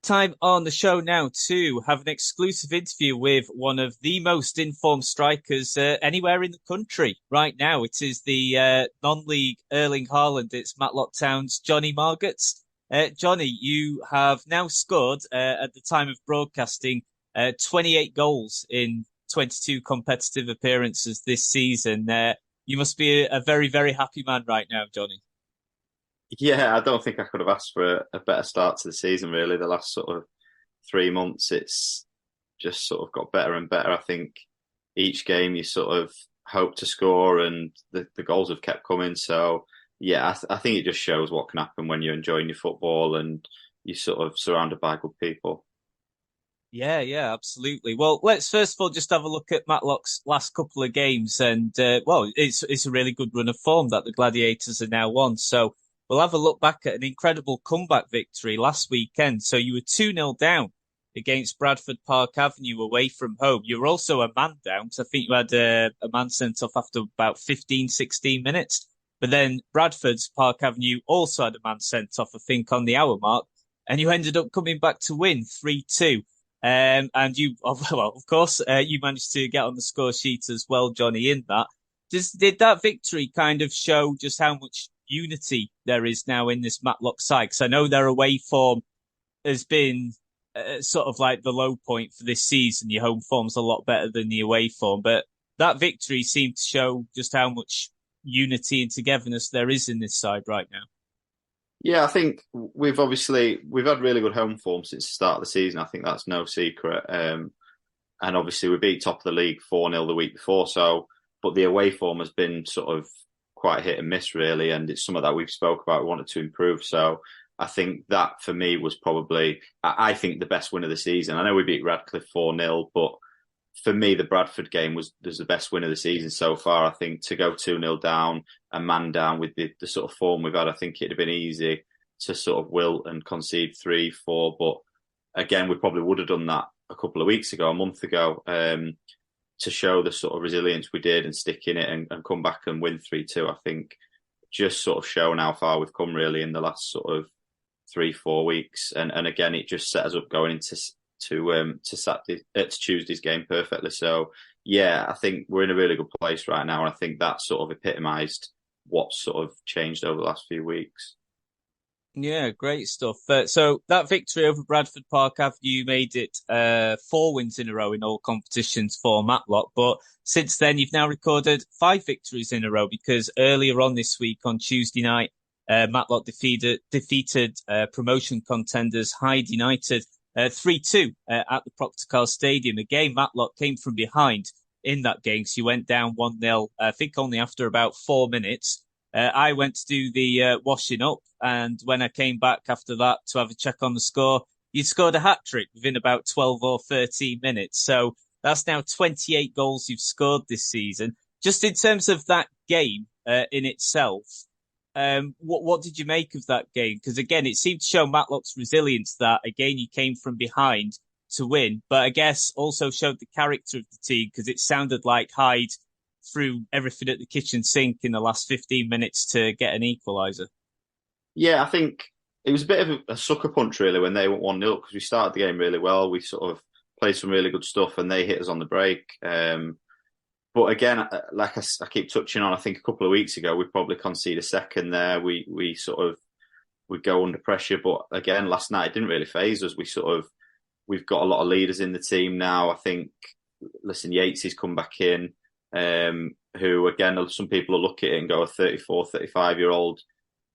Time on the show now to have an exclusive interview with one of the most informed strikers anywhere in the country right now. It is the non-league Erling Haaland. It's Matlock Town's Jonny Margetts. Jonny, you have now scored at the time of broadcasting 28 goals in 22 competitive appearances this season. You must be a very, very happy man right now, Jonny. Yeah, I don't think I could have asked for a better start to the season, really. The last sort of 3 months, it's just sort of got better and better. I think each game you sort of hope to score, and the goals have kept coming. So, yeah, I think it just shows what can happen when you're enjoying your football and you're sort of surrounded by good people. Yeah, yeah, absolutely. Well, let's first of all just have a look at Matlock's last couple of games, and well, it's a really good run of form that the Gladiators are now on. So we'll have a look back at an incredible comeback victory last weekend. So you were 2-0 down against Bradford Park Avenue away from home. You were also a man down, because I think you had a man sent off after about 15, 16 minutes. But then Bradford's Park Avenue also had a man sent off, I think, on the hour mark, and you ended up coming back to win 3-2. And you, well, of course, you managed to get on the score sheet as well, Jonny, in that. Did that victory kind of show just how much unity there is now in this Matlock side? Because I know their away form has been sort of like the low point for this season. Your home form's a lot better than the away form, but that victory seemed to show just how much unity and togetherness there is in this side right now. Yeah, I think we've had really good home form since the start of the season. I think that's no secret. And obviously we beat top of the league 4-0 the week before. So, but the away form has been sort of quite hit and miss really, and it's some of that we've spoke about. We wanted to improve. So I think that for me was probably, I think the best win of the season. I know we beat Radcliffe 4-0, but for me the Bradford game was the best win of the season so far. I think to go 2-0 down, a man down with the sort of form we've had, I think it'd have been easy to sort of wilt and concede 3-4. But again, we probably would have done that a couple of weeks ago, a month ago, to show the sort of resilience we did and stick in it and come back and win 3-2. I think just sort of shown how far we've come really in the last sort of 3-4 weeks. And again, it just set us up going into to Saturday, to Tuesday's game perfectly. So yeah, I think we're in a really good place right now, and I think that sort of epitomised what sort of changed over the last few weeks. Yeah, great stuff. So that victory over Bradford Park Avenue made it 4 wins in a row in all competitions for Matlock. But since then, you've now recorded 5 victories in a row because earlier on this week, on Tuesday night, Matlock defeated promotion contenders Hyde United 3-2 at the Proctor Stadium. Again, Matlock came from behind in that game, so you went down 1-0, I think only after about 4 minutes. I went to do the washing up, and when I came back after that to have a check on the score, you scored a hat trick within about 12 or 13 minutes. So that's now 28 goals you've scored this season. Just in terms of that game in itself, what did you make of that game? Because again, it seemed to show Matlock's resilience that again you came from behind to win, but I guess also showed the character of the team because it sounded like Hyde threw everything at the kitchen sink in the last 15 minutes to get an equaliser. Yeah, I think it was a bit of a sucker punch really when they went 1-0 because we started the game really well. We sort of played some really good stuff and they hit us on the break. But again, like I keep touching on, I think a couple of weeks ago we probably conceded a second there. We sort of would go under pressure, but again, last night it didn't really phase us. We've got a lot of leaders in the team now. I think, listen, Yates has come back in, who again, some people will look at it and go, a 34, 35-year-old,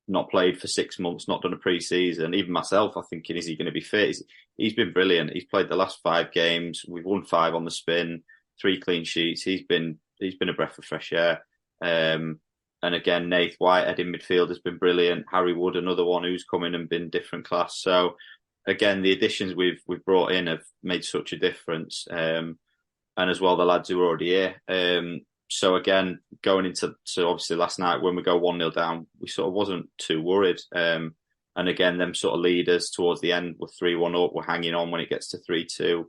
not played for 6 months, not done a pre-season. Even myself, I'm thinking, is he going to be fit? He's been brilliant. He's played the last 5 games. We've won 5 on the spin, 3 clean sheets. He's been a breath of fresh air. And again, Nath Whitehead in midfield has been brilliant. Harry Wood, another one who's come in and been different class. So again, the additions we've brought in have made such a difference. And as well, the lads who are already here. So again, going into obviously last night when we go 1-0 down, we sort of wasn't too worried. And again, them sort of leaders towards the end were 3-1 up, we're hanging on when it gets to 3-2.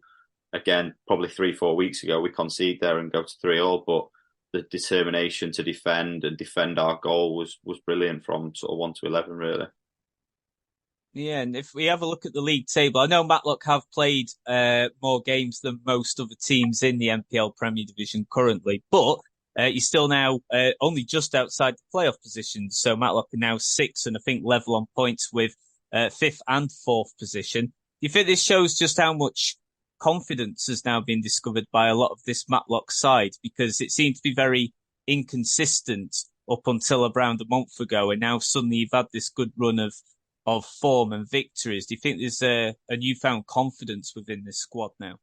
Again, probably 3-4 weeks ago, we concede there and go to 3-all, but the determination to defend and defend our goal was brilliant from sort of 1 to 11, really. Yeah, and if we have a look at the league table, I know Matlock have played more games than most other teams in the NPL Premier Division currently, but you're still now only just outside the playoff position. So Matlock are now sixth and I think level on points with fifth and fourth position. Do you think this shows just how much confidence has now been discovered by a lot of this Matlock side? Because it seemed to be very inconsistent up until around a month ago, and now suddenly you've had this good run of form and victories. Do you think there's a newfound confidence within this squad now?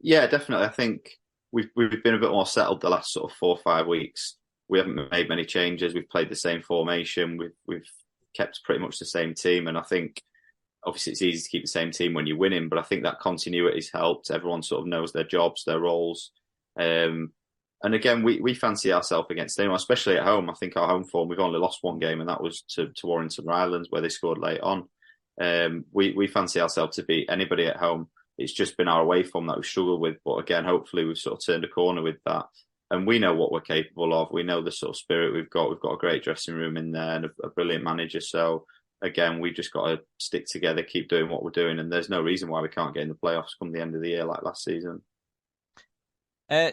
Yeah, definitely. I think we've been a bit more settled the last sort of 4 or 5 weeks. We haven't made many changes. We've played the same formation. We've kept pretty much the same team, and I think obviously it's easy to keep the same team when you're winning, but I think that continuity's helped. Everyone sort of knows their jobs, their roles. Um, and again, we fancy ourselves against anyone, especially at home. I think our home form, we've only lost one game, and that was to Warrington Rylands, where they scored late on. We fancy ourselves to beat anybody at home. It's just been our away form that we've struggled with. But again, hopefully we've sort of turned a corner with that. And we know what we're capable of. We know the sort of spirit we've got. We've got a great dressing room in there and a brilliant manager. So again, we just got to stick together, keep doing what we're doing. And there's no reason why we can't get in the playoffs come the end of the year like last season.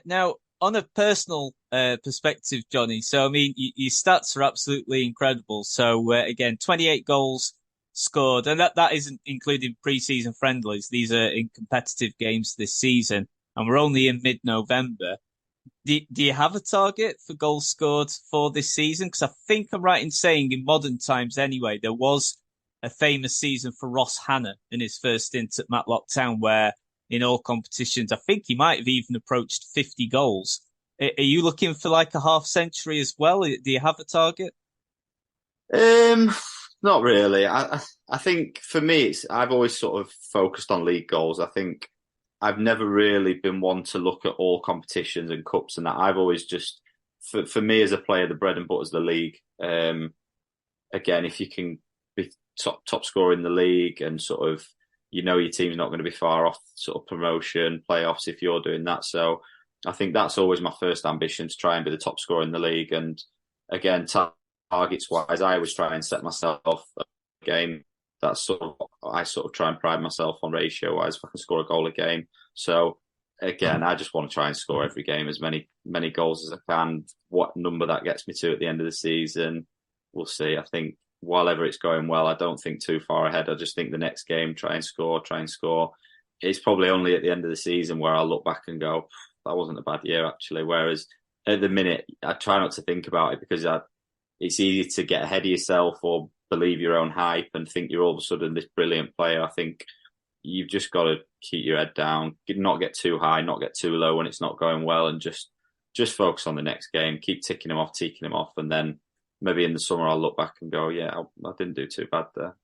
Now, on a personal perspective, Johnny, so I mean, your stats are absolutely incredible. So again, 28 goals scored, and that isn't including pre-season friendlies. These are in competitive games this season, and we're only in mid-November. Do you have a target for goals scored for this season? Because I think I'm right in saying in modern times anyway, there was a famous season for Ross Hannah in his first stint at Matlock Town where in all competitions, I think he might have even approached 50 goals. Are you looking for like a half century as well? Do you have a target? Um, Not really. I think for me, I've always sort of focused on league goals. I think I've never really been one to look at all competitions and cups and that. I've always just, for me as a player, the bread and butter is the league. Again, if you can be top scorer in the league and sort of, your team's not going to be far off sort of promotion, playoffs if you're doing that. So I think that's always my first ambition, to try and be the top scorer in the league. And again, targets wise, I always try and set myself a game. That's sort of, I sort of try and pride myself on ratio wise if I can score a goal a game. So again, I just want to try and score every game as many goals as I can. What number that gets me to at the end of the season, we'll see. I think while ever it's going well, I don't think too far ahead. I just think the next game, try and score. It's probably only at the end of the season where I'll look back and go, that wasn't a bad year actually. Whereas at the minute, I try not to think about it because it's easy to get ahead of yourself or believe your own hype and think you're all of a sudden this brilliant player. I think you've just got to keep your head down, not get too high, not get too low when it's not going well, and just focus on the next game. Keep ticking them off, and then maybe in the summer I'll look back and go, yeah, I didn't do too bad there.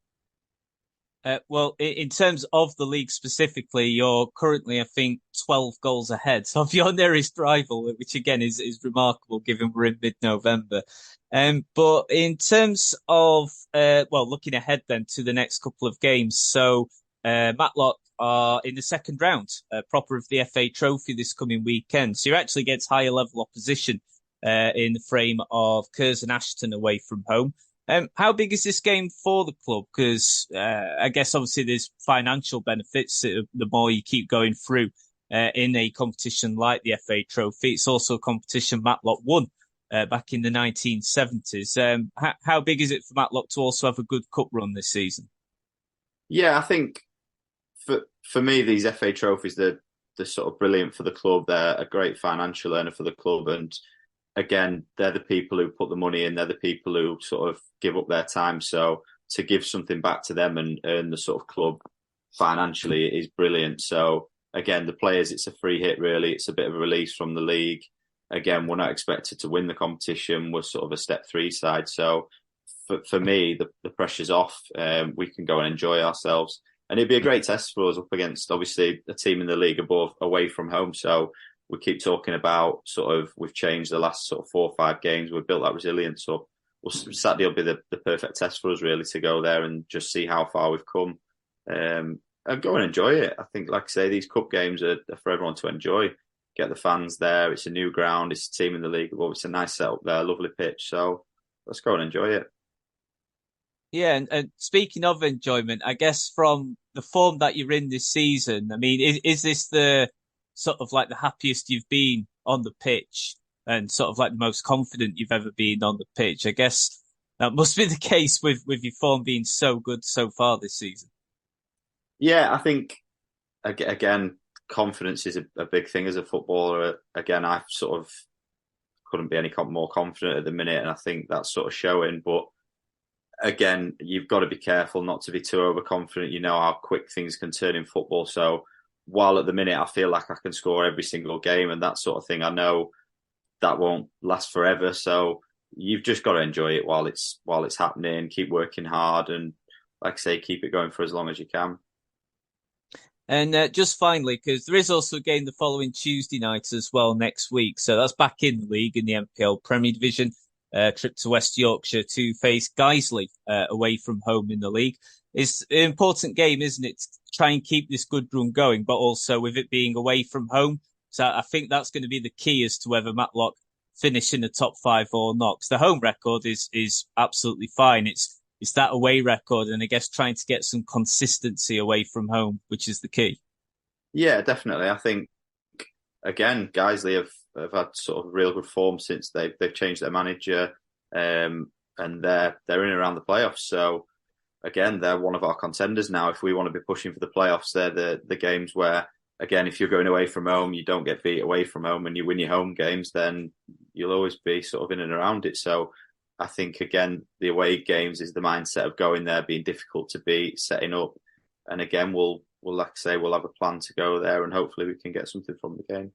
Well, in terms of the league specifically, you're currently, I think, 12 goals ahead of your nearest rival, which again is remarkable given we're in mid-November. But in terms of, looking ahead then to the next couple of games, so Matlock are in the second round, proper of the FA Trophy this coming weekend. So you're actually against higher level opposition in the frame of Curzon Ashton away from home. How big is this game for the club? Because I guess obviously there's financial benefits the more you keep going through in a competition like the FA Trophy. It's also a competition Matlock won back in the 1970s. How big is it for Matlock to also have a good cup run this season? Yeah, I think for me, these FA trophies, they're sort of brilliant for the club. They're a great financial earner for the club, and again, they're the people who put the money in. They're the people who sort of give up their time. So to give something back to them and earn the sort of club financially is brilliant. So again, the players, it's a free hit really. It's a bit of a release from the league. Again, we're not expected to win the competition. We're sort of a step three side. So for me, the pressure's off. We can go and enjoy ourselves. And it'd be a great test for us up against, obviously, a team in the league above, away from home. So we keep talking about sort of, we've changed the last sort of 4 or 5 games. We've built that resilience. So Saturday will be the perfect test for us, really, to go there and just see how far we've come. And go and enjoy it. I think, like I say, these cup games are for everyone to enjoy. Get the fans there. It's a new ground. It's a team in the league above. It's a nice setup there, lovely pitch. So let's go and enjoy it. Yeah, and speaking of enjoyment, I guess from the form that you're in this season, I mean, is this the sort of like the happiest you've been on the pitch and sort of like the most confident you've ever been on the pitch? I guess that must be the case with your form being so good so far this season. Yeah, I think again, confidence is a big thing as a footballer. Again, I sort of couldn't be any more confident at the minute, and I think that's sort of showing. But again, you've got to be careful not to be too overconfident. You know how quick things can turn in football. So while at the minute I feel like I can score every single game and that sort of thing, I know that won't last forever. So you've just got to enjoy it while it's happening. Keep working hard, and like I say, keep it going for as long as you can. And just finally, because there is also a game the following Tuesday night as well next week. So that's back in the league in the MPL Premier Division. Trip to West Yorkshire to face Guiseley away from home in the league. It's an important game, isn't it? To try and keep this good run going, but also with it being away from home. So I think that's going to be the key as to whether Matlock finish in the top five or not. Because the home record is absolutely fine. It's that away record, and I guess trying to get some consistency away from home, which is the key. Yeah, definitely. I think again, Guiseley have had sort of real good form since they've changed their manager, and they're in and around the playoffs. So again, they're one of our contenders now. If we want to be pushing for the playoffs, they're the games where again, if you're going away from home, you don't get beat away from home, and you win your home games, then you'll always be sort of in and around it. So I think again, the away games is the mindset of going there, being difficult to beat, setting up, and again, we'll like I say, we'll have a plan to go there, and hopefully we can get something from the game.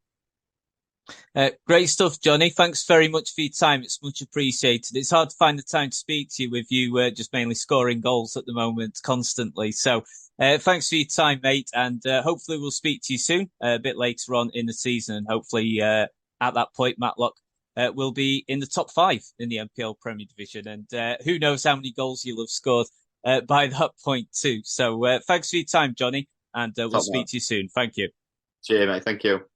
Great stuff, Johnny. Thanks very much for your time. It's much appreciated. It's hard to find the time to speak to you with you just mainly scoring goals at the moment constantly. So thanks for your time, mate. And hopefully we'll speak to you soon, a bit later on in the season. And hopefully at that point, Matlock will be in the top five in the MPL Premier Division. And who knows how many goals you'll have scored by that point too. So thanks for your time, Johnny. And we'll Top speak man. to you soon. Thank you. Cheers, mate. Thank you.